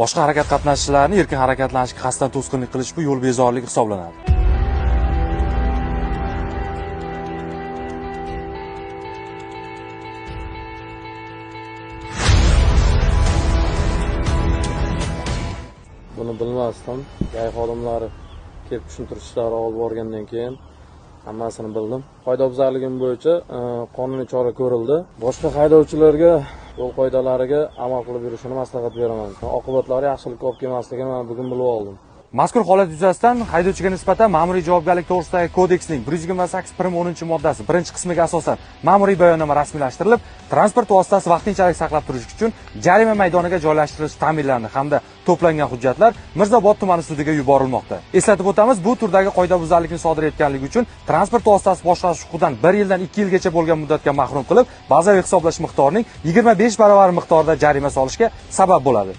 Boshqa harakat qatnashchilarini erkin harakatlanishga qasddan to'sqinlik qilish bu yo'l bezorligi hisoblanadi. Buni bilmasdim. Yay xodimlari kelib tushuntirishlari olib borgandan keyin hammasini bildim. Qoidabuzarligim bo'yicha qonuniy chora ko'rildi. Boshqa haydovchilarga yo'l qoidalariga amal qilib yurishini maslahat beraman. Oqibatlari yaxshilikka olib kelmasligini men bugun bilib oldim. Mazkur holat yuzasidan haydovchiga nisbatan ma'muriy javobgarlik to'g'risidagi kodeksning 128.10 moddasi 1-qismiga asosan ma'muriy bayonnoma rasmiylashtirilib, transport vositasi vaqtinchalik saqlab turish uchun jarima maydoniga joylashtirish ta'minlandi hamda to'plangan hujjatlar Mirzobod tumani sudiga yuborilmoqda. Eslatib o'tamiz, bu turdagi qoidabuzarlikni sodir etganligi uchun transport vositasi boshqarish huquqidan 1 yildan 2 yilgacha bo'lgan muddatga mahrum qilib, bazaviy hisoblash miqdorining 25 baravar miqdorida jarima solishga sabab bo'ladi.